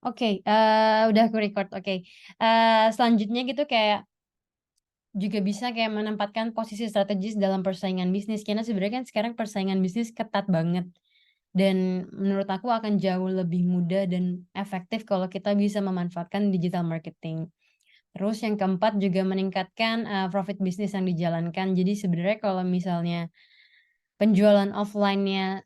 Oke, udah aku record, oke. Selanjutnya gitu kayak juga bisa kayak menempatkan posisi strategis dalam persaingan bisnis, karena sebenarnya kan sekarang persaingan bisnis ketat banget. Dan menurut aku akan jauh lebih mudah dan efektif kalau kita bisa memanfaatkan digital marketing. Terus yang keempat juga meningkatkan, profit bisnis yang dijalankan. Jadi sebenarnya kalau misalnya penjualan offline-nya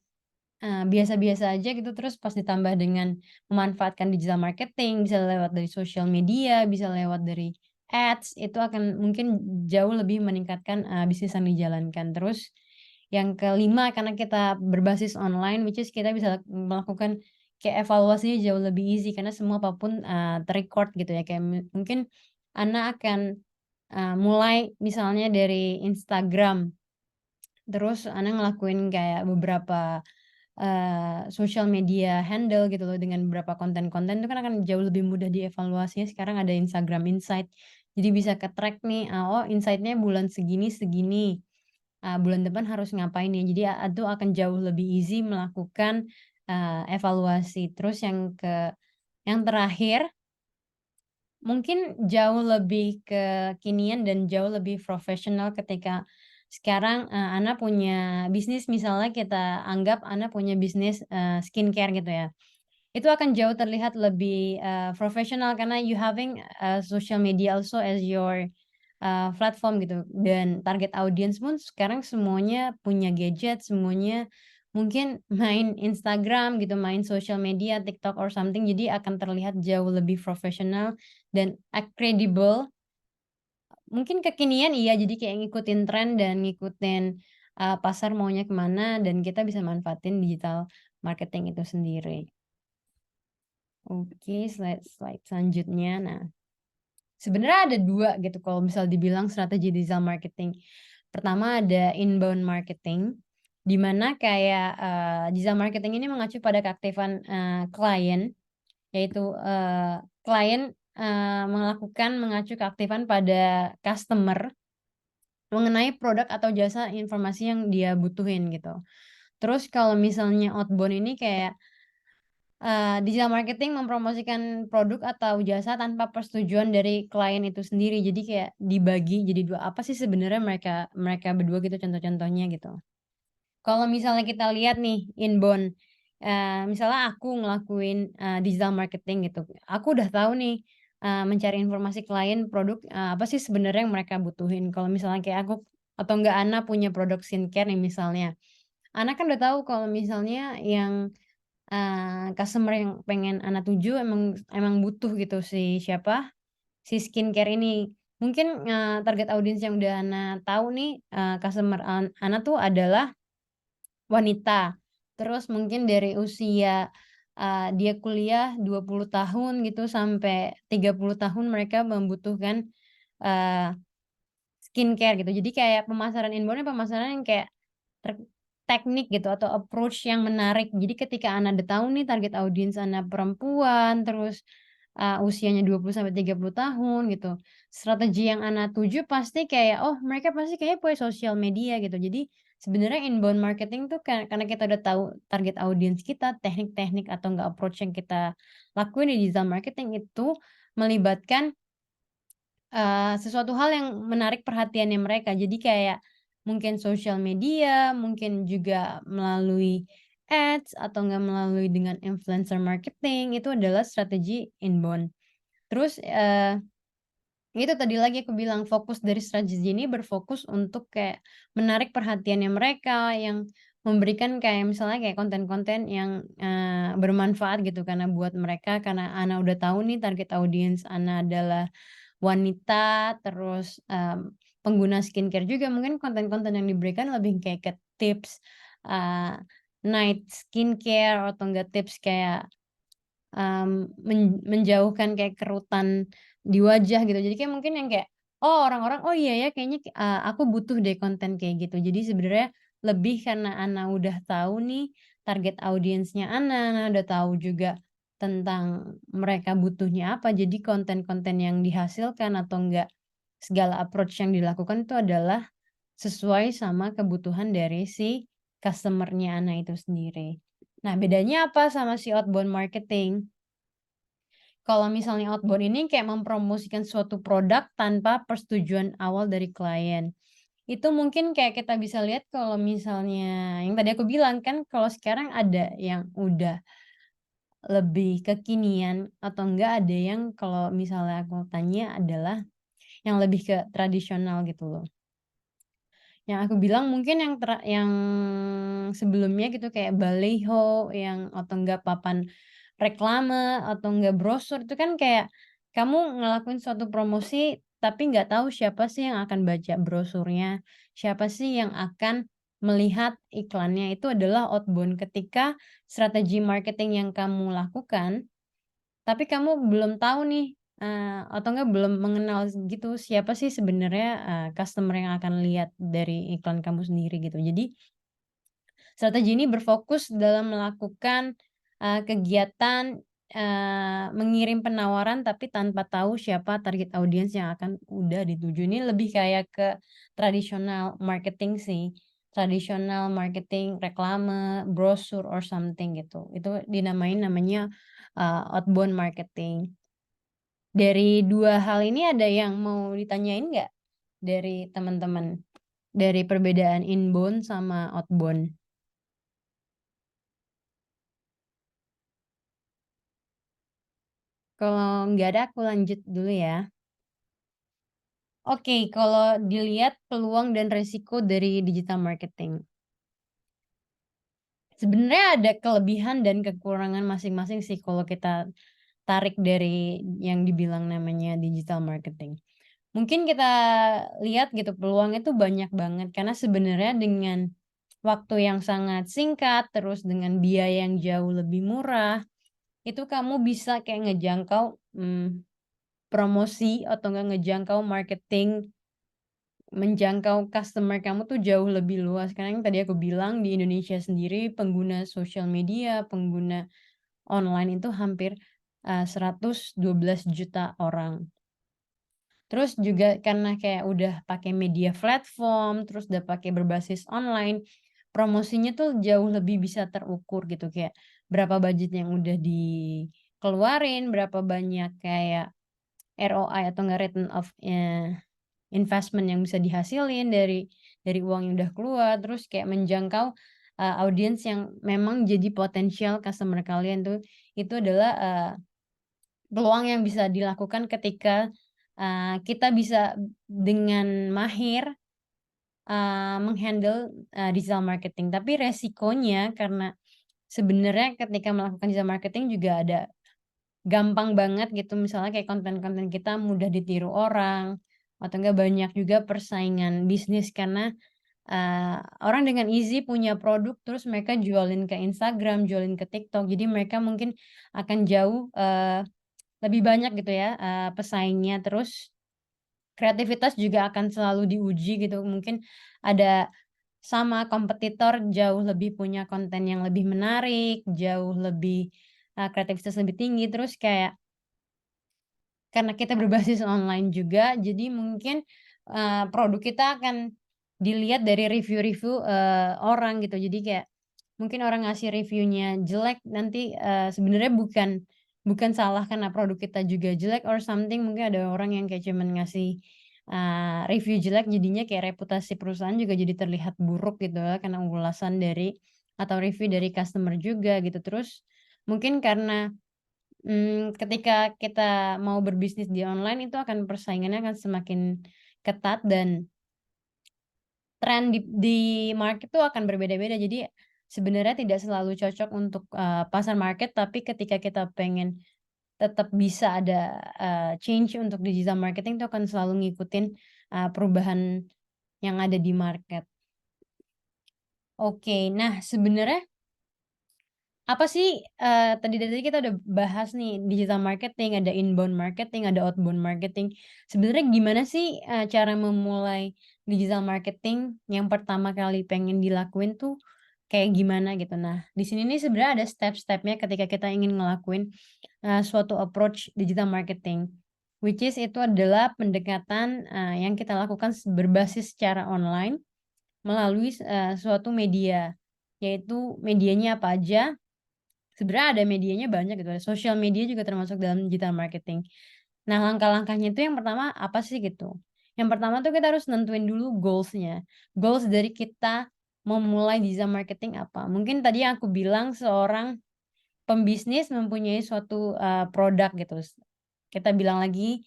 biasa-biasa aja gitu, terus pas ditambah dengan memanfaatkan digital marketing, bisa lewat dari sosial media, bisa lewat dari ads, itu akan mungkin jauh lebih meningkatkan, bisnis yang dijalankan. Terus yang kelima, karena kita berbasis online, which is kita bisa melakukan kayak evaluasinya jauh lebih easy karena semua apapun, ter-record gitu ya, kayak mungkin Ana akan, mulai misalnya dari Instagram, terus Ana ngelakuin kayak beberapa social media handle gitu loh dengan beberapa konten-konten itu kan akan jauh lebih mudah dievaluasinya sekarang ada Instagram Insight. Jadi bisa ke-track nih, oh insight-nya bulan segini segini, bulan depan harus ngapain ya. Jadi itu akan jauh lebih easy melakukan, evaluasi. Terus yang terakhir, mungkin jauh lebih kekinian dan jauh lebih profesional ketika sekarang, Ana punya bisnis misalnya kita anggap Ana punya bisnis, skincare gitu ya. Itu akan jauh terlihat lebih, profesional karena you having, social media also as your, platform gitu dan target audience pun sekarang semuanya punya gadget, semuanya mungkin main Instagram gitu, main social media, TikTok or something jadi akan terlihat jauh lebih profesional dan kredibel. Mungkin kekinian iya, jadi kayak ngikutin tren dan ngikutin, pasar maunya kemana dan kita bisa manfaatin digital marketing itu sendiri. Oke, slide selanjutnya. Nah, sebenarnya ada 2 gitu kalau misal dibilang strategi digital marketing. Pertama ada inbound marketing, di mana kayak, digital marketing ini mengacu pada keaktifan, klien, yaitu, klien, melakukan mengacu keaktifan pada customer mengenai produk atau jasa informasi yang dia butuhin gitu. Terus kalau misalnya outbound ini kayak digital marketing mempromosikan produk atau jasa tanpa persetujuan dari klien itu sendiri. Jadi kayak dibagi jadi 2, apa sih sebenarnya mereka mereka berdua gitu contoh-contohnya gitu. Kalau misalnya kita lihat nih inbound, misalnya aku ngelakuin, digital marketing gitu, aku udah tahu nih, mencari informasi klien produk, apa sih sebenarnya yang mereka butuhin. Kalau misalnya kayak aku atau enggak Ana punya produk skincare nih misalnya, Ana kan udah tahu kalau misalnya yang customer yang pengen Ana tuju emang emang butuh gitu si siapa, si skincare ini. Mungkin, target audiens yang udah Ana tahu nih, customer Ana tuh adalah wanita. Terus mungkin dari usia, dia kuliah 20 tahun gitu sampai 30 tahun mereka membutuhkan, eee, skincare gitu. Jadi kayak pemasaran inbound-nya pemasaran yang kayak ter teknik gitu atau approach yang menarik. Jadi ketika Anda udah tahu nih target audiens Anda perempuan, terus, usianya 20 sampai 30 tahun gitu. Strategi yang Anda tuju pasti kayak, oh mereka pasti kayaknya punya sosial media gitu. Jadi sebenarnya inbound marketing tuh karena kita udah tahu target audiens kita, teknik-teknik atau enggak approach yang kita lakuin di digital marketing itu melibatkan sesuatu hal yang menarik perhatiannya mereka. Jadi kayak mungkin sosial media, mungkin juga melalui ads, atau enggak melalui dengan influencer marketing, itu adalah strategi inbound. Terus, itu tadi lagi aku bilang fokus dari strategi ini berfokus untuk kayak menarik perhatiannya mereka, yang memberikan kayak misalnya kayak konten-konten yang, bermanfaat gitu karena buat mereka, karena Ana udah tahu nih target audiens Ana adalah wanita, terus, pengguna skincare juga mungkin konten-konten yang diberikan lebih kayak ke tips, eee, night skincare atau enggak tips kayak, menjauhkan kayak kerutan di wajah gitu. Jadi kayak mungkin yang kayak, oh orang-orang, "Oh iya ya kayaknya aku butuh deh konten kayak gitu." Jadi sebenarnya lebih karena Ana udah tahu nih target audiensnya Ana udah tahu juga tentang mereka butuhnya apa, jadi konten-konten yang dihasilkan atau enggak segala approach yang dilakukan itu adalah sesuai sama kebutuhan dari si customer-nya Ana itu sendiri. Nah bedanya apa sama si outbound marketing? kalau misalnya outbound ini kayak mempromosikan suatu produk tanpa persetujuan awal dari klien. Itu mungkin kayak kita bisa lihat kalau misalnya yang tadi aku bilang kan kalau sekarang ada yang udah lebih kekinian atau enggak ada yang kalau misalnya aku tanya adalah yang lebih ke tradisional gitu loh. Yang aku bilang mungkin yang sebelumnya gitu kayak baliho yang atau enggak papan reklame atau enggak brosur itu kan kayak kamu ngelakuin suatu promosi tapi nggak tahu siapa sih yang akan baca brosurnya, siapa sih yang akan melihat iklannya. Itu adalah outbound ketika strategi marketing yang kamu lakukan tapi kamu belum tahu nih, atau enggak belum mengenal gitu siapa sih sebenarnya, customer yang akan lihat dari iklan kamu sendiri gitu. Jadi, strategi ini berfokus dalam melakukan, kegiatan, mengirim penawaran tapi tanpa tahu siapa target audiens yang akan udah dituju. Ini lebih kayak ke tradisional marketing sih, tradisional marketing, reklame, brosur or something gitu. Itu namanya, outbound marketing. Dari 2 hal ini ada yang mau ditanyain nggak dari teman-teman? Dari perbedaan inbound sama outbound? Kalau nggak ada aku lanjut dulu ya. Oke, kalau dilihat peluang dan resiko dari digital marketing. Sebenarnya ada kelebihan dan kekurangan masing-masing sih kalau kita tarik dari yang dibilang namanya digital marketing. Mungkin kita lihat gitu peluangnya tuh banyak banget karena sebenarnya dengan waktu yang sangat singkat, terus dengan biaya yang jauh lebih murah, itu kamu bisa kayak ngejangkau, promosi atau enggak ngejangkau marketing, menjangkau customer kamu tuh jauh lebih luas. Karena yang tadi aku bilang di Indonesia sendiri pengguna sosial media, pengguna online itu hampir, 112 juta orang. Terus juga karena kayak udah pakai media platform, terus udah pakai berbasis online, promosinya tuh jauh lebih bisa terukur gitu, kayak berapa budget yang udah dikeluarin, berapa banyak kayak ROI atau enggak return of, investment yang bisa dihasilin dari uang yang udah keluar, terus kayak menjangkau, audiens yang memang jadi potensial customer kalian tuh, itu adalah, peluang yang bisa dilakukan ketika, kita bisa dengan mahir, meng-handle, digital marketing. Tapi resikonya karena sebenarnya ketika melakukan digital marketing juga ada gampang banget gitu misalnya kayak konten-konten kita mudah ditiru orang, atau enggak banyak juga persaingan bisnis karena, orang dengan easy punya produk terus mereka jualin ke Instagram, jualin ke TikTok. Jadi mereka mungkin akan jauh, lebih banyak gitu ya, pesaingnya, terus kreativitas juga akan selalu diuji gitu, mungkin ada sama kompetitor jauh lebih punya konten yang lebih menarik, jauh lebih, kreativitas lebih tinggi, terus kayak karena kita berbasis online juga, jadi mungkin, produk kita akan dilihat dari review-review, orang gitu. Jadi kayak mungkin orang ngasih reviewnya jelek nanti, sebenarnya bukan salah karena produk kita juga jelek or something, mungkin ada orang yang kayak cuman ngasih, review jelek jadinya kayak reputasi perusahaan juga jadi terlihat buruk gitu ya, karena ulasan dari atau review dari customer juga gitu. Terus mungkin karena ketika kita mau berbisnis di online itu akan persaingannya akan semakin ketat dan tren di market tuh akan berbeda-beda. Jadi sebenarnya tidak selalu cocok untuk, pasar market, tapi ketika kita pengen tetap bisa ada, change untuk digital marketing itu akan selalu ngikutin, perubahan yang ada di market. Oke, nah sebenarnya apa sih, dari tadi kita udah bahas nih digital marketing, ada inbound marketing, ada outbound marketing. Sebenarnya gimana sih, cara memulai digital marketing yang pertama kali pengen dilakuin tuh kayak gimana gitu? Nah, di sini nih sebenarnya ada step-stepnya ketika kita ingin ngelakuin, suatu approach digital marketing, which is itu adalah pendekatan, yang kita lakukan berbasis secara online melalui, suatu media, yaitu medianya apa aja Sebenarnya ada medianya banyak gitu, ada sosial media juga termasuk dalam digital marketing. Nah, langkah-langkahnya itu yang pertama apa sih gitu. Yang pertama tuh kita harus nentuin dulu goals-nya. Goals dari kita memulai digital marketing apa. Mungkin tadi yang aku bilang seorang pembisnis mempunyai suatu, produk gitu. Kita bilang lagi,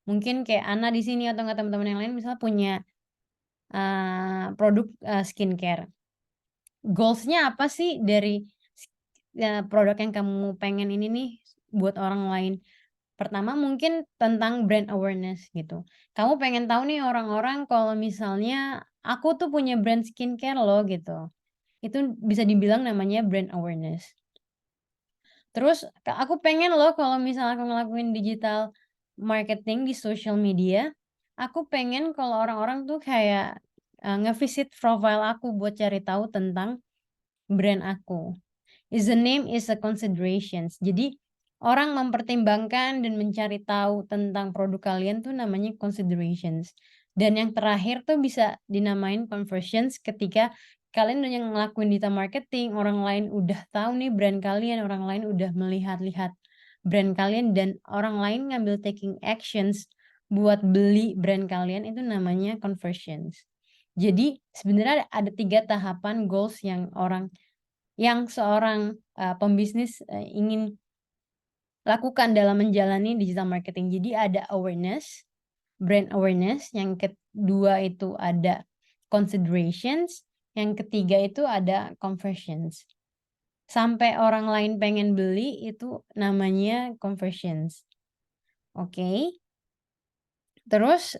mungkin kayak Ana di sini atau enggak teman-teman yang lain misalnya punya, produk, skincare. Goals-nya apa sih dari produk yang kamu pengen ini nih buat orang lain? Pertama mungkin tentang brand awareness gitu. Kamu pengen tahu nih orang-orang kalau misalnya, "Aku tuh punya brand skincare loh," gitu. Itu bisa dibilang namanya brand awareness. Terus, "Aku pengen loh kalau misalnya aku ngelakuin digital marketing di social media, aku pengen kalau orang-orang tuh kayak, nge-visit profile aku buat cari tahu tentang brand aku." Is the name is a considerations. Jadi, orang mempertimbangkan dan mencari tahu tentang produk kalian tuh namanya considerations. Dan yang terakhir tuh bisa dinamain conversions ketika kalian udah ngelakuin digital marketing, orang lain udah tahu nih brand kalian, orang lain udah melihat-lihat brand kalian dan orang lain ngambil taking actions buat beli brand kalian itu namanya conversions. Jadi, sebenarnya ada 3 tahapan goals yang seorang, pembisnis, ingin lakukan dalam menjalani digital marketing. Jadi ada awareness, brand awareness, yang kedua itu ada considerations, yang ketiga itu ada conversions. Sampai orang lain pengen beli itu namanya conversions, oke. Terus,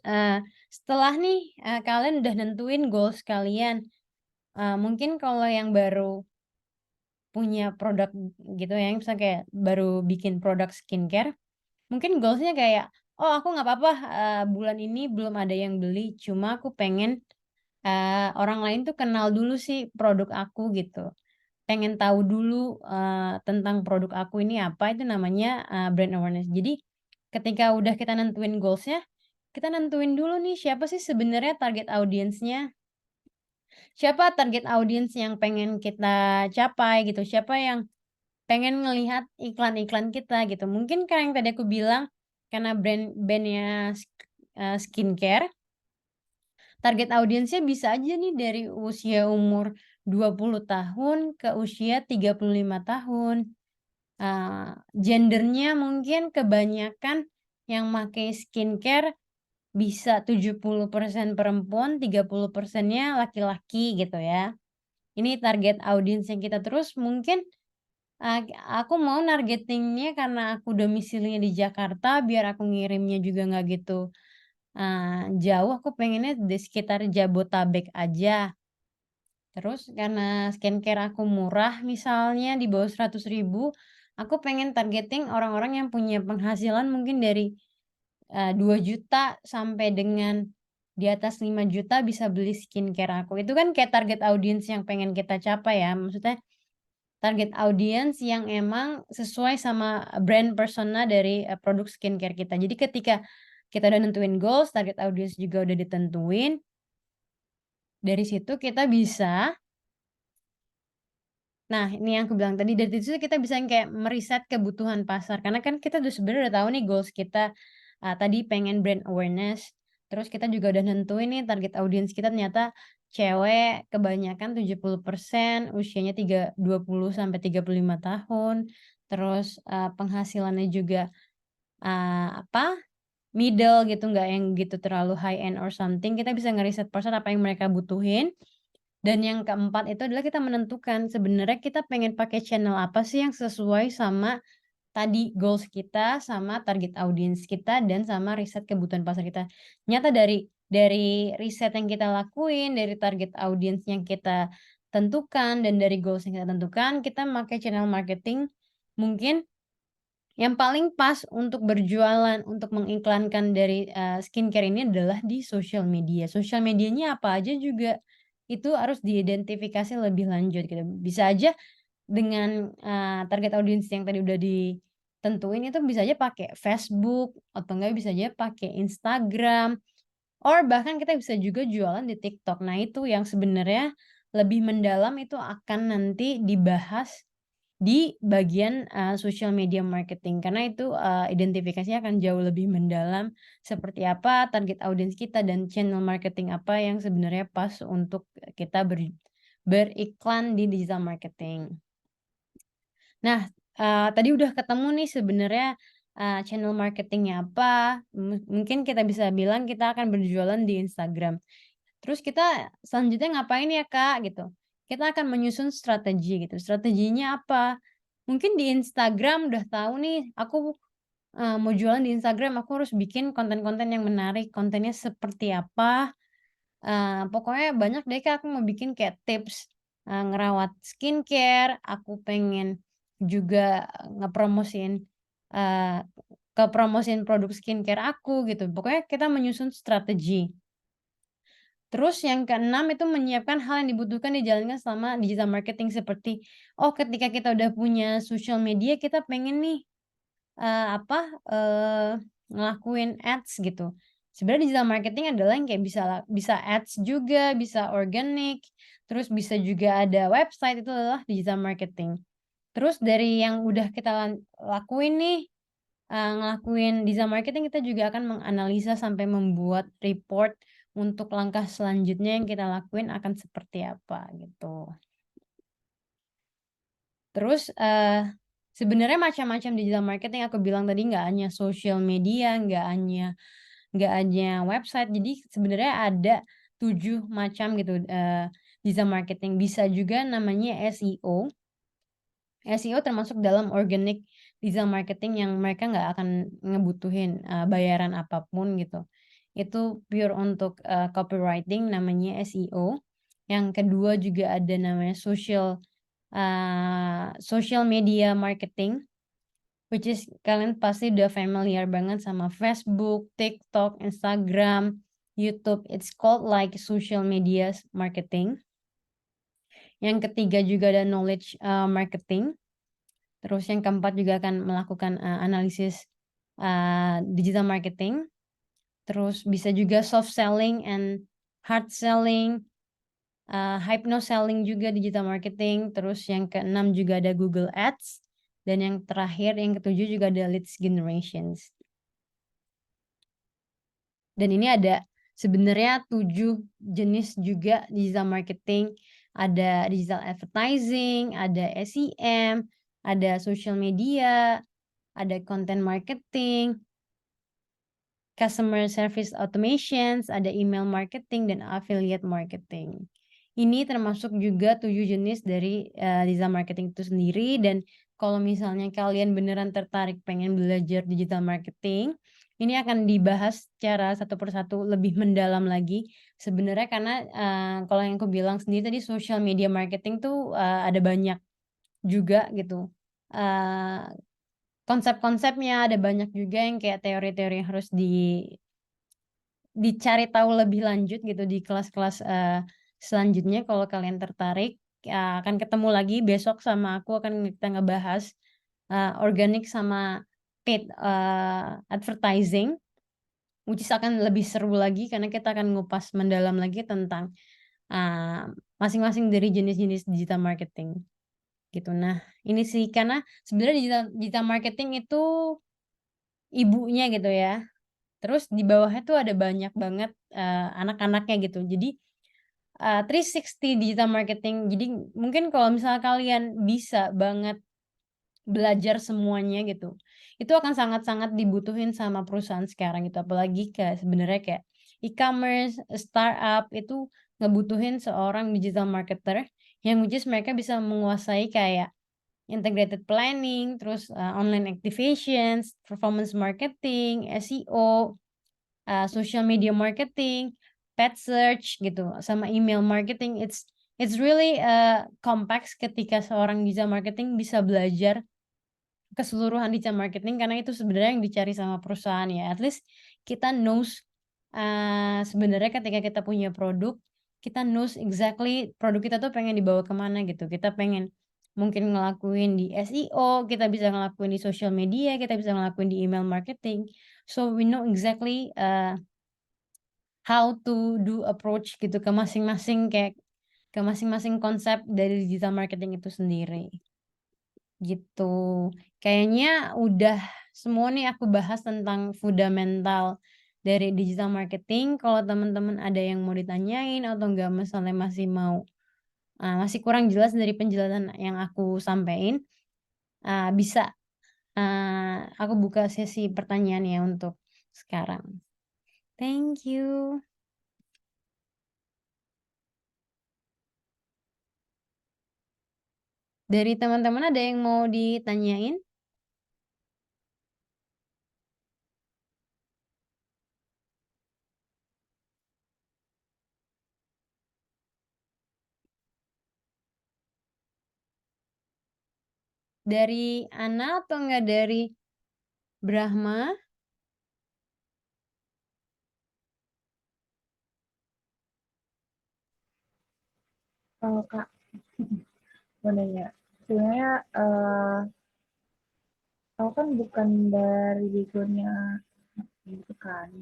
setelah nih, kalian udah nentuin goals kalian, mungkin kalau yang baru punya produk gitu ya, misalnya kayak baru bikin produk skincare, mungkin goals-nya kayak, "Oh aku nggak apa-apa, bulan ini belum ada yang beli, cuma aku pengen, orang lain tuh kenal dulu sih produk aku," gitu. Pengen tahu dulu, tentang produk aku ini apa, itu namanya, brand awareness. Jadi, ketika udah kita nentuin goals-nya, kita nentuin dulu nih siapa sih sebenarnya target audiensnya. Siapa target audiens yang pengen kita capai gitu, siapa yang pengen ngelihat iklan-iklan kita gitu. Mungkin kayak yang tadi aku bilang, karena brand-nya skincare, target audiensnya bisa aja nih dari usia umur 20 tahun ke usia 35 tahun. Gendernya mungkin kebanyakan yang make skincare bisa 70% perempuan, 30%-nya laki-laki gitu ya. Ini target audiens yang kita terus mungkin, aku mau nargeting-nya karena aku domisilinya di Jakarta biar aku ngirimnya juga nggak gitu, jauh, aku pengennya di sekitar Jabotabek aja. Terus karena skincare aku murah misalnya di bawah 100.000, aku pengen targeting orang-orang yang punya penghasilan mungkin dari, 2 juta sampai dengan di atas 5 juta bisa beli skincare aku. Itu kan kayak target audiens yang pengen kita capai ya, maksudnya target audiens yang emang sesuai sama brand persona dari, produk skincare kita. Jadi ketika kita udah nentuin goals, target audiens juga udah ditentuin, dari situ kita bisa. Nah, ini yang aku bilang tadi, dari situ kita bisa yang kayak meriset kebutuhan pasar, karena kan kita udah sebenarnya udah tahu nih goals kita, tadi pengen brand awareness, terus kita juga udah nentuin nih target audiens kita ternyata cewek kebanyakan 70% usianya 20 sampai 35 tahun, terus, penghasilannya juga, apa, middle gitu, nggak yang gitu terlalu high end or something, kita bisa ngeriset pasar apa yang mereka butuhin. Dan yang keempat itu adalah kita menentukan sebenarnya kita pengen pakai channel apa sih yang sesuai sama tadi goals kita, sama target audiens kita, dan sama riset kebutuhan pasar kita. Nyata dari riset yang kita lakuin, dari target audiens yang kita tentukan, dan dari goals yang kita tentukan, kita pakai channel marketing mungkin yang paling pas untuk berjualan, untuk mengiklankan dari, skincare ini adalah di sosial media. Sosial medianya apa aja juga itu harus diidentifikasi lebih lanjut gitu. Bisa aja dengan, target audiens yang tadi udah ditentuin itu bisa aja pakai Facebook, atau enggak bisa aja pakai Instagram, or bahkan kita bisa juga jualan di TikTok. Nah itu yang sebenarnya lebih mendalam itu akan nanti dibahas di bagian, social media marketing karena itu, identifikasinya akan jauh lebih mendalam seperti apa target audiens kita dan channel marketing apa yang sebenarnya pas untuk kita beriklan di digital marketing. Nah, tadi udah ketemu nih sebenarnya, channel marketingnya apa, mungkin kita bisa bilang kita akan berjualan di Instagram. Terus kita selanjutnya ngapain ya, Kak, gitu. Kita akan menyusun strategi gitu, strateginya apa? Mungkin di Instagram udah tahu nih aku, mau jualan di Instagram aku harus bikin konten-konten yang menarik, kontennya seperti apa, pokoknya banyak deh, Kak, aku mau bikin kayak tips, ngerawat skincare, aku pengen juga ngepromosiin, eee, kepromosiin produk skincare aku gitu, pokoknya kita menyusun strategi. Terus yang keenam itu menyiapkan hal yang dibutuhkan dijalankan selama digital marketing seperti, oh ketika kita udah punya social media kita pengen nih, apa, ngelakuin ads gitu. Sebenarnya digital marketing adalah yang kayak bisa ads juga, bisa organik, terus bisa juga ada website, itu adalah digital marketing. Terus dari yang udah kita lakuin nih, ngelakuin digital marketing, kita juga akan menganalisa sampai membuat report untuk langkah selanjutnya yang kita lakuin akan seperti apa gitu. Terus, sebenarnya macam-macam digital marketing aku bilang tadi nggak hanya sosial media, nggak hanya website, jadi sebenarnya ada 7 macam gitu, digital marketing. Bisa juga namanya SEO. SEO termasuk dalam organic digital marketing yang mereka nggak akan ngebutuhin, bayaran apapun gitu. Itu pure untuk, copywriting namanya SEO. Yang kedua juga ada namanya social media marketing, which is kalian pasti udah familiar banget sama Facebook, TikTok, Instagram, YouTube. It's called like social media marketing. Yang ketiga juga ada knowledge, marketing. Terus yang keempat juga akan melakukan, analisis, digital marketing. Terus bisa juga soft selling and hard selling, hypno selling juga digital marketing. Terus yang keenam juga ada Google Ads, dan yang terakhir yang ketujuh juga ada leads generations. Dan ini ada sebenarnya 7 jenis juga digital marketing, ada digital advertising, ada SEM, ada social media, ada content marketing, customer service automations, ada email marketing, dan affiliate marketing. Ini termasuk juga 7 jenis dari, digital marketing itu sendiri, dan kalau misalnya kalian beneran tertarik pengen belajar digital marketing, ini akan dibahas secara satu persatu lebih mendalam lagi. Sebenarnya karena, kalau yang aku bilang sendiri tadi social media marketing tuh, ada banyak juga gitu, eee, konsep-konsepnya, ada banyak juga yang kayak teori-teori yang harus dicari tahu lebih lanjut gitu di kelas-kelas, selanjutnya kalau kalian tertarik, akan ketemu lagi besok sama aku akan kita ngebahas, organik sama paid, advertising, which is akan lebih seru lagi karena kita akan ngupas mendalam lagi tentang, masing-masing dari jenis-jenis digital marketing, gitu. Nah, ini sih karena sebenarnya digital digital marketing itu ibunya gitu ya. Terus di bawahnya tuh ada banyak banget, anak-anaknya gitu. Jadi, 360 digital marketing. Jadi mungkin kalau misalnya kalian bisa banget belajar semuanya gitu, itu akan sangat-sangat dibutuhin sama perusahaan sekarang gitu. Apalagi kayak sebenarnya kayak e-commerce, startup itu ngebutuhin seorang digital marketer yang which is mereka bisa menguasai kayak integrated planning, terus, online activations, performance marketing, SEO, social media marketing, paid search gitu, sama email marketing. It's really, complex ketika seorang digital marketing bisa belajar keseluruhan digital marketing karena itu sebenarnya yang dicari sama perusahaan ya. At least kita knows, sebenarnya ketika kita punya produk, kita knows exactly produk kita tuh pengen dibawa kemana gitu. Kita pengen mungkin ngelakuin di SEO, kita bisa ngelakuin di social media, kita bisa ngelakuin di email marketing. So we know exactly, how to do approach gitu ke masing-masing kayak ke masing-masing konsep dari digital marketing itu sendiri. gitu. Kayaknya udah semua nih aku bahas tentang fundamental dari digital marketing. Kalau teman-teman ada yang mau ditanyain atau enggak misalnya masih kurang jelas dari penjelasan yang aku sampaikan, bisa, aku buka sesi pertanyaan ya untuk sekarang. Thank you. Dari teman-teman ada yang mau ditanyain? Dari Ana atau enggak dari Brahma? Kalau Kak, mau nanya, sebenarnya aku kan bukan dari backgroundnya gitu kan.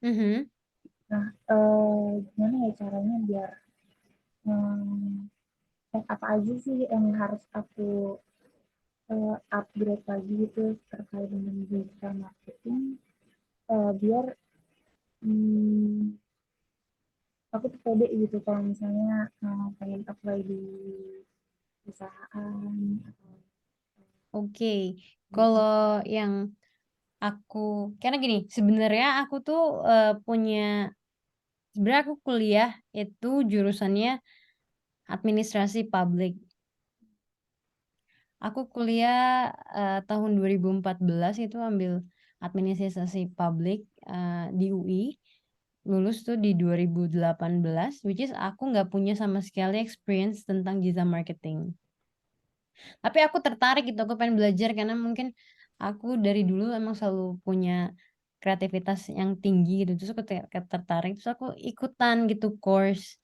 Mhm. Nah, gimana ya caranya biar apa aja sih yang harus aku upgrade lagi gitu terkait dengan digital marketing biar hmm, aku tuh pede gitu kalau misalnya pengen apply di perusahaan atau Oke. gitu. Kalau yang karena gini, sebenarnya aku tuh, sebenarnya aku kuliah itu jurusannya administrasi publik. Aku kuliah, tahun 2014 itu ambil administrasi publik, di UI. Lulus tuh di 2018, which is aku nggak punya sama sekali experience tentang digital marketing. Tapi aku tertarik gitu, aku pengen belajar karena mungkin aku dari dulu emang selalu punya kreativitas yang tinggi gitu, terus aku tertarik, terus aku ikutan gitu course.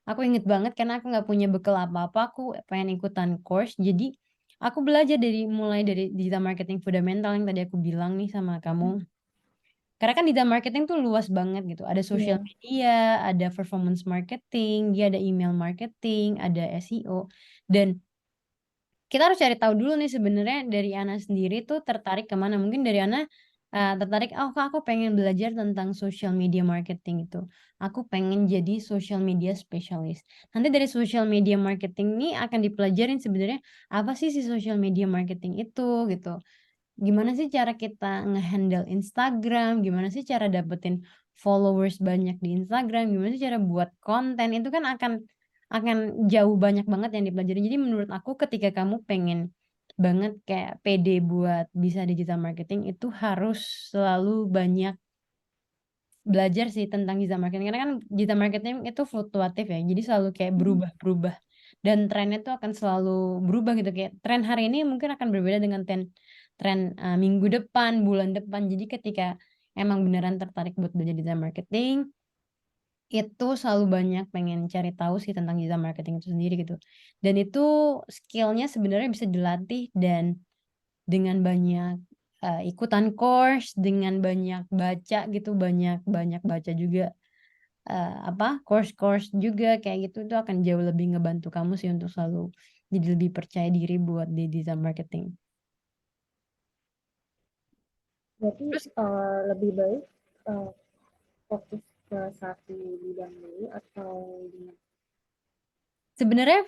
Aku inget banget karena aku nggak punya bekal apa-apa, aku pengen ikutan course, jadi aku belajar mulai dari digital marketing fundamental yang tadi aku bilang nih sama kamu. Karena kan digital marketing tuh luas banget gitu, ada social Iya, media, ada performance marketing, dia ada email marketing, ada SEO, dan kita harus cari tahu dulu nih sebenarnya dari Ana sendiri tuh tertarik ke mana. Mungkin dari Ana, tertarik, "Oh Kak, aku pengen belajar tentang social media marketing itu. Aku pengen jadi social media specialist." Nanti dari social media marketing ini akan dipelajarin sebenarnya apa sih si social media marketing itu gitu. Gimana sih cara kita nge-handle Instagram, gimana sih cara dapetin followers banyak di Instagram, gimana sih cara buat konten, itu kan akan jauh banyak banget yang dipelajari. Jadi menurut aku ketika kamu pengen banget kayak pede buat bisa digital marketing, itu harus selalu banyak belajar sih tentang digital marketing, karena kan digital marketing itu fluktuatif ya, jadi selalu kayak berubah-berubah dan trennya tuh akan selalu berubah gitu, kayak tren hari ini mungkin akan berbeda dengan tren, minggu depan, bulan depan. Jadi ketika emang beneran tertarik buat belajar digital marketing, itu selalu banyak pengen cari tahu sih tentang digital marketing itu sendiri gitu. Dan itu skill-nya sebenarnya bisa dilatih dan dengan banyak, ikutan course, dengan banyak baca gitu, banyak banyak baca juga, course-course juga kayak gitu, itu akan jauh lebih ngebantu kamu sih untuk selalu jadi lebih percaya diri buat di digital marketing. berarti Terus lebih baik eh, fokus ke satu bidang dulu atau gimana? sebenarnya,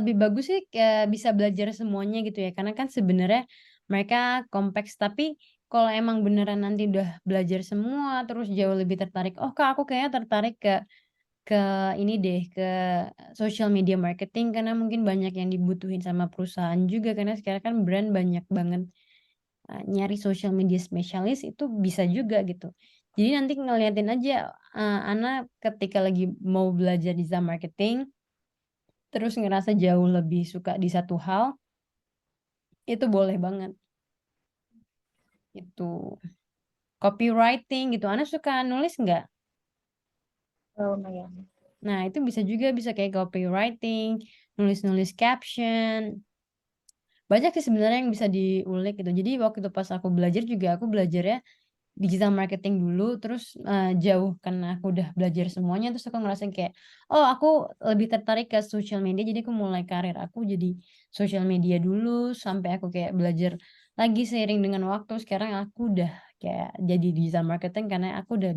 lebih bagus sih, bisa belajar semuanya gitu ya, karena kan sebenarnya mereka kompleks, tapi kalau emang beneran nanti udah belajar semua, terus jauh lebih tertarik, "Oh Kak, aku kayaknya tertarik ke ini deh, ke social media marketing," karena mungkin banyak yang dibutuhin sama perusahaan juga, karena sekarang kan brand banyak banget, nyari social media specialist itu bisa juga gitu. Jadi nanti ngeliatin aja, Ana ketika lagi mau belajar digital marketing, terus ngerasa jauh lebih suka di satu hal, itu boleh banget, itu. Copywriting gitu, Ana suka nulis nggak? Lumayan. Nah itu bisa juga, bisa kayak copywriting, nulis-nulis caption, banyak sih sebenarnya yang bisa diulik gitu. Jadi waktu itu pas aku belajar juga, aku belajarnya digital marketing dulu, terus jauh karena aku udah belajar semuanya, terus aku ngerasain kayak, oh aku lebih tertarik ke social media, jadi aku mulai karir aku jadi social media dulu, sampai aku kayak belajar lagi seiring dengan waktu. Sekarang aku udah kayak jadi digital marketing karena aku udah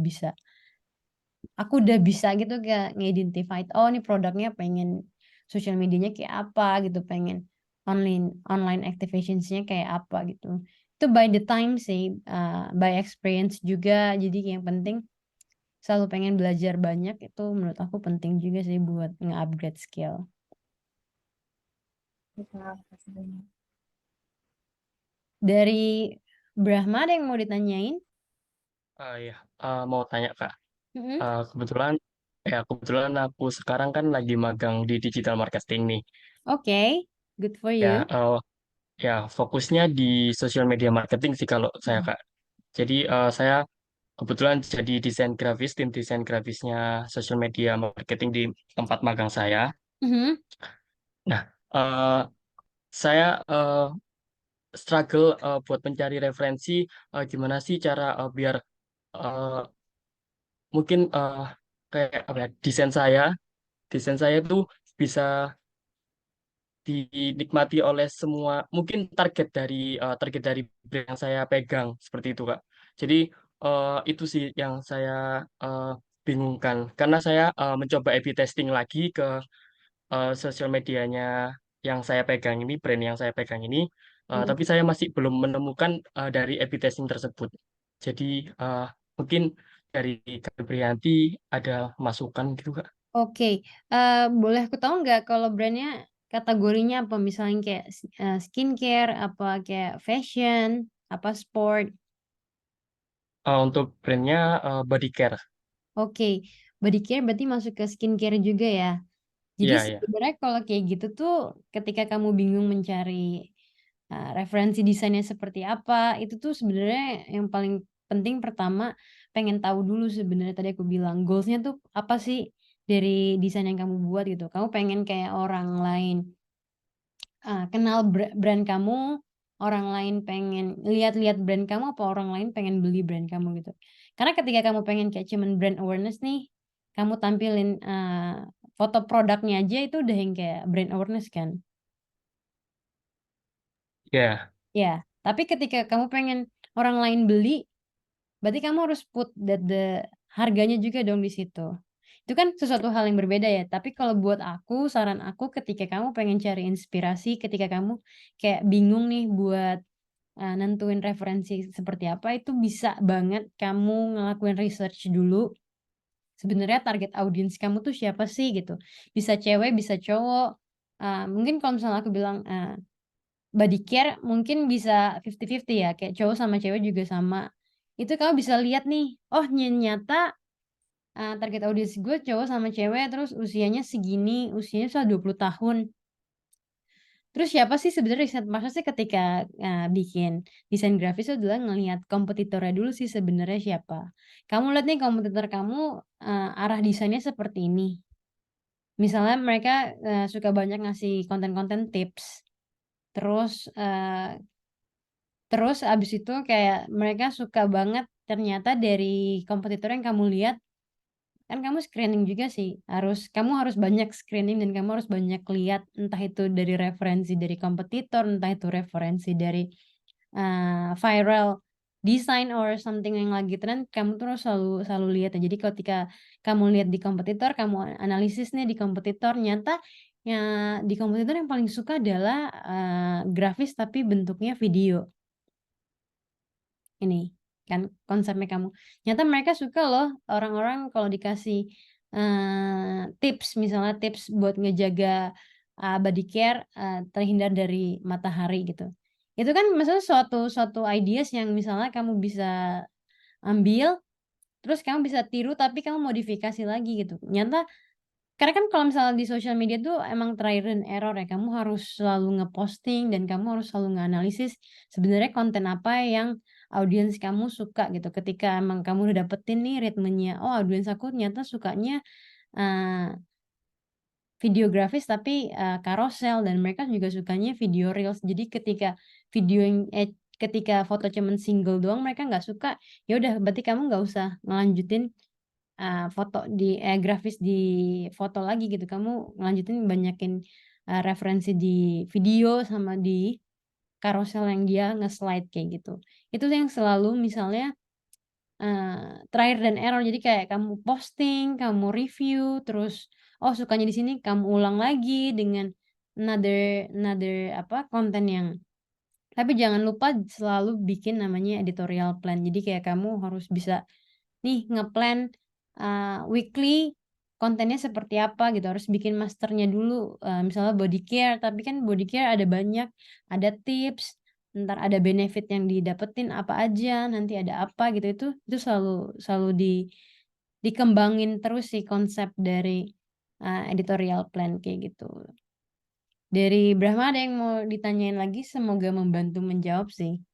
bisa gitu kayak nge-identified, oh ini produknya pengen social medianya kayak apa gitu, pengen online online activationsnya kayak apa gitu. Itu by the time sih, by experience juga. Jadi yang penting selalu pengen belajar banyak, itu menurut aku penting juga sih buat nge-upgrade skill. Kita kasih banyak. Dari Brahma ada yang mau ditanyain? Ya, mau tanya Kak. Mhm. Kebetulan kebetulan aku sekarang kan lagi magang di digital marketing nih. Oke, good for Ya, you. ya fokusnya di social media marketing sih kalau saya Kak. Jadi saya kebetulan jadi tim desain grafisnya social media marketing di tempat magang saya. Mhm. Nah, eh, saya struggle buat mencari referensi gimana sih cara biar eh, mungkin kayak apa ya, desain saya tuh bisa dinikmati oleh semua mungkin target dari brand yang saya pegang seperti itu Kak. Jadi itu sih yang saya eh, bingungkan karena saya mencoba A/B testing lagi ke sosial medianya yang saya pegang ini, brand yang saya pegang ini, Mhm. tapi saya masih belum menemukan dari A/B testing tersebut. Jadi eh, mungkin dari Kak Brianti ada masukan gitu Kak. Oke, boleh aku tahu nggak kalau brandnya kategorinya apa? Misalnya kayak skincare, apa kayak fashion, apa sport? Untuk brandnya Body Care. Oke, body care berarti masuk ke skincare juga ya. Jadi Iya, iya. sebenarnya kalau kayak gitu tuh ketika kamu bingung mencari referensi desainnya seperti apa, itu tuh sebenarnya yang paling penting pertama pengen tahu dulu sebenarnya tadi aku bilang goals-nya tuh apa sih dari desain yang kamu buat gitu. Kamu pengen kayak orang lain kenal brand kamu, orang lain pengen lihat-lihat brand kamu, apa orang lain pengen beli brand kamu gitu. Karena ketika kamu pengen kayak cuman brand awareness nih, kamu tampilin foto produknya aja itu udah yang kayak brand awareness kan. Ya, Ya, tapi ketika kamu pengen orang lain beli, berarti kamu harus put harganya juga dong di situ. Itu kan sesuatu hal yang berbeda ya. Tapi kalau buat aku, saran aku ketika kamu pengen cari inspirasi, ketika kamu kayak bingung nih buat nentuin referensi seperti apa, itu bisa banget kamu ngelakuin research dulu. Sebenarnya target audiens kamu tuh siapa sih gitu. Bisa cewek, bisa cowok. Mungkin kalau misalnya aku bilang body care mungkin bisa 50-50 ya, kayak cowok sama cewek juga sama. Itu kamu bisa lihat nih, oh nyata target audiens gue cowok sama cewek, terus usianya segini, usianya sudah 20 tahun. Terus siapa sih sebenarnya riset Marsha sih ketika bikin desain grafis itu adalah ngelihat kompetitornya dulu sih sebenarnya siapa. Kamu lihat nih kompetitor kamu arah desainnya seperti ini. Misalnya mereka suka banyak ngasih konten-konten tips. Terus terus abis itu kayak mereka suka banget ternyata dari kompetitor yang kamu lihat, kan kamu screening juga sih, kamu harus banyak screening dan kamu harus banyak lihat entah itu dari referensi dari kompetitor, entah itu referensi dari viral design or something yang lagi tren, kamu terus selalu selalu lihat ya. Jadi ketika kamu lihat di kompetitor, kamu analisis nih di kompetitor, nyata ya di kompetitor yang paling suka adalah grafis tapi bentuknya video. Ini kan konsepnya kamu. Nyata mereka suka loh orang-orang kalau dikasih tips, misalnya tips buat ngejaga body care terhindar dari matahari gitu. Itu kan maksudnya suatu suatu ideas yang misalnya kamu bisa ambil, terus kamu bisa tiru tapi kamu modifikasi lagi gitu. Nyata karena kan kalau misalnya di sosial media tuh emang trial and error ya, kamu harus selalu ngeposting dan kamu harus selalu nganalisis sebenarnya konten apa yang audiens kamu suka gitu. Ketika emang kamu udah dapetin nih ritmenya, oh audiens aku ternyata sukanya eee, video grafis tapi karosel dan mereka juga sukanya video reels. Jadi ketika video yang ketika foto cuman single doang mereka nggak suka, ya udah berarti kamu nggak usah ngelanjutin foto grafis di foto lagi gitu. Kamu ngelanjutin banyakin referensi di video sama di carousel yang dia nge-slide kayak gitu. Itu yang selalu misalnya trial dan error. Jadi kayak kamu posting, kamu review, terus sukanya di sini kamu ulang lagi dengan another konten yang, tapi jangan lupa selalu bikin namanya editorial plan. Jadi kayak kamu harus bisa nih ngeplan weekly kontennya seperti apa gitu. Harus bikin masternya dulu. Misalnya body care, tapi kan body care ada banyak, ada tips, ntar ada benefit yang didapetin apa aja, nanti ada apa gitu. Itu selalu dikembangin terus sih konsep dari editorial plan kayak gitu. Dari Brahma ada yang mau ditanyain lagi? Semoga membantu menjawab sih.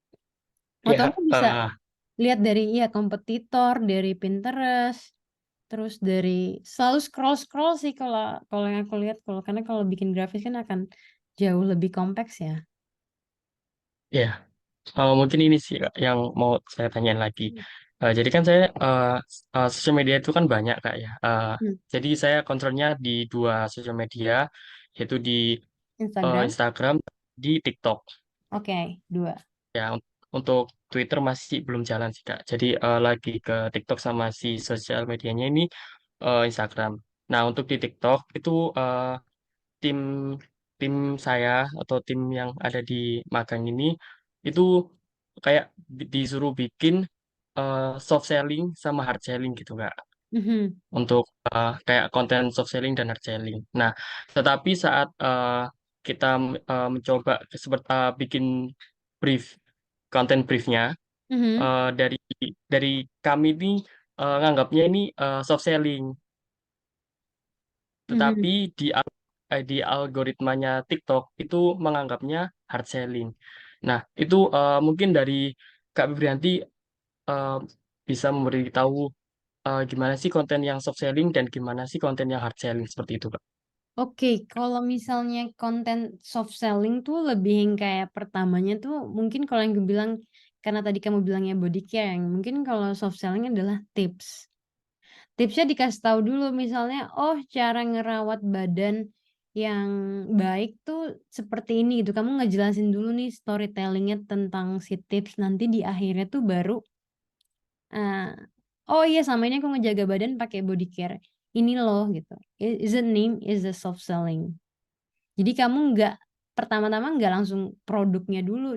Ya, Kamu bisa lihat dari kompetitor, dari Pinterest, terus dari selalu scroll sih kalau yang aku lihat, karena kalau bikin grafis kan akan jauh lebih kompleks ya. ya. Mungkin ini sih Kak, yang mau saya tanyain lagi. Jadi kan saya sosial media itu kan banyak Kak ya. Hmm, Jadi saya kontrolnya di 2 sosial media, yaitu di Instagram, Instagram, di TikTok. oke, 2. Ya, untuk Twitter masih belum jalan sih Kak. Jadi lagi ke TikTok sama si sosial medianya ini Instagram. Nah, untuk di TikTok itu tim tim saya atau tim yang ada di magang ini itu kayak disuruh bikin soft selling sama hard selling gitu Kak. Mhm, Untuk kayak konten soft selling dan hard selling. Nah, tetapi saat kita mencoba seperti bikin brief konten briefnya mhm, dari kami ini nganggapnya ini soft selling, tetapi mhm. di algoritmanya TikTok itu menganggapnya hard selling. Nah, itu mungkin dari Kak Bibrianti eh, bisa memberitahu gimana sih konten yang soft selling dan gimana sih konten yang hard selling seperti itu, Kak? Oke, kalau misalnya konten soft selling tuh lebih yang kayak pertamanya tuh mungkin kalau yang gue bilang, karena tadi kamu bilangnya body care, yang mungkin kalau soft selling adalah tips. Tipsnya dikasih tahu dulu misalnya, cara ngerawat badan yang baik tuh seperti ini gitu. Kamu ngejelasin dulu nih storytelling-nya tentang si tips, nanti di akhirnya tuh baru, eee, "Oh iya sama ini aku ngejaga badan pakai body care, ini loh," gitu. Is a name is a soft selling. Jadi kamu nggak pertama-tama nggak langsung produknya dulu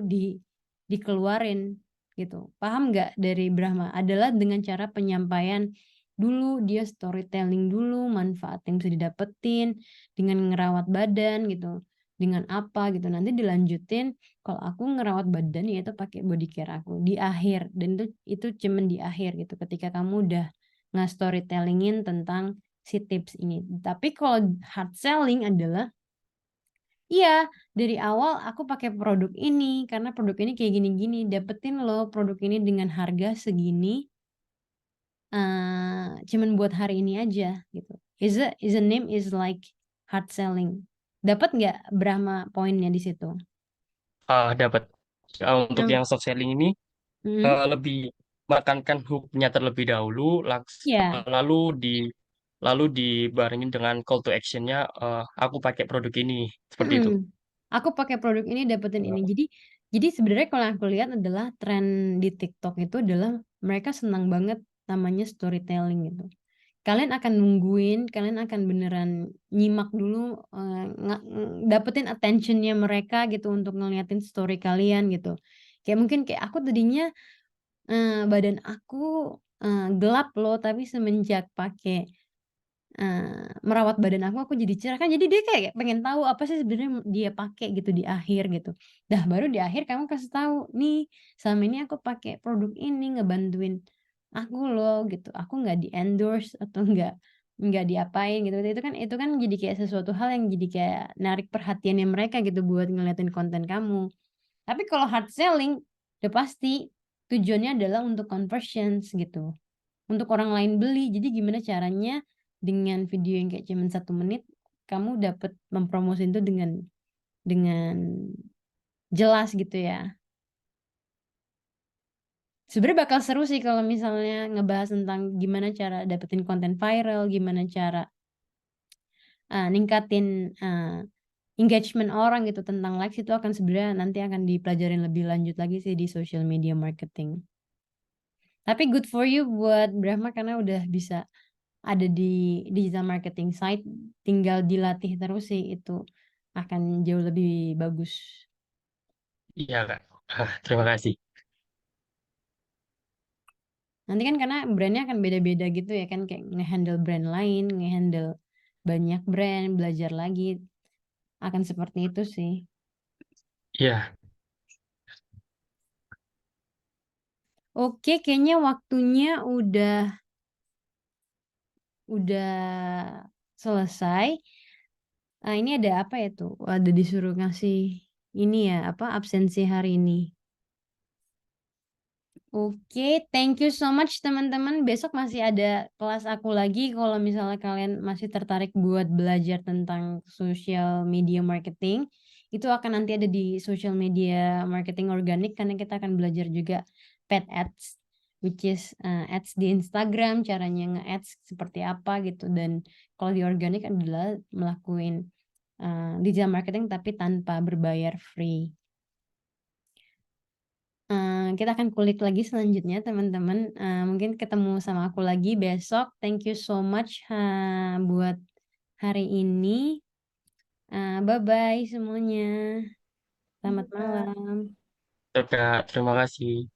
dikeluarin gitu. Paham nggak dari Brahma? Adalah dengan cara penyampaian dulu, dia storytelling dulu, manfaat yang bisa didapetin dengan ngerawat badan gitu, dengan apa gitu. Nanti dilanjutin kalau aku ngerawat badan ya itu pakai body care aku di akhir, dan itu cuman di akhir gitu ketika kamu udah nge-storytelling-in tentang si tips ini. Tapi kalau hard selling adalah, iya, dari awal aku pakai produk ini, karena produk ini kayak gini-gini, dapetin loh produk ini dengan harga segini, cuman buat hari ini aja gitu. Is a name is like hard selling. Dapat nggak Brahma poinnya di situ? Dapat. Untuk Yang yang soft selling ini mhm, lebih menekankan hook-nya terlebih dahulu, iya, lalu lalu dibarengin dengan call to action-nya, aku pakai produk ini seperti itu. mhm. Aku pakai produk ini dapetin ini. Jadi sebenarnya kalau yang aku lihat adalah tren di TikTok itu adalah mereka senang banget namanya storytelling gitu. Kalian akan nungguin, kalian akan beneran nyimak dulu, dapetin attention-nya mereka gitu untuk ngeliatin story kalian gitu. Kayak mungkin kayak aku tadinya, badan aku, gelap loh, tapi semenjak pakai, merawat badan aku jadi cerah kan, jadi dia kayak pengen tahu apa sih sebenarnya dia pakai gitu di akhir gitu. Dah baru di akhir kamu kasih tahu, "Nih, selama ini aku pakai produk ini ngebantuin aku loh," gitu. Aku nggak di-endorse atau nggak diapain gitu. Itu kan jadi kayak sesuatu hal yang jadi kayak narik perhatiannya mereka gitu buat ngeliatin konten kamu. Tapi kalau hard selling, udah pasti tujuannya adalah untuk conversions gitu. Untuk orang lain beli. Jadi gimana caranya dengan video yang kayak cuman 1 menit, kamu dapat mempromosiin itu dengan jelas gitu ya. Sebenarnya bakal seru sih kalau misalnya ngebahas tentang gimana cara dapetin konten viral, gimana cara ningkatin engagement orang gitu tentang likes, itu akan sebenarnya nanti akan dipelajarin lebih lanjut lagi sih di social media marketing. Tapi good for you buat Brahma karena udah bisa ada di digital marketing site, tinggal dilatih terus sih itu akan jauh lebih bagus. Iya, Kak. Terima kasih. Nanti kan karena brandnya akan beda-beda gitu ya kan, kayak ngehandle brand lain, ngehandle banyak brand, belajar lagi, akan seperti itu sih. Iya, Oke, kayaknya waktunya udah selesai. Ini ada apa ya tuh? Ada disuruh ngasih ini ya, apa absensi hari ini. Oke, thank you so much teman-teman. Besok masih ada kelas aku lagi. Kalau misalnya kalian masih tertarik buat belajar tentang social media marketing, itu akan nanti ada di social media marketing organik karena kita akan belajar juga paid ads, which is ads di Instagram, caranya nge-ads seperti apa gitu. Dan kalau di organik adalah melakukan digital marketing tapi tanpa berbayar, free. Kita akan kulik lagi selanjutnya teman-teman. Mungkin ketemu sama aku lagi besok. Thank you so much buat hari ini. Bye-bye semuanya. Selamat Kak. malam. Kak. Terima kasih.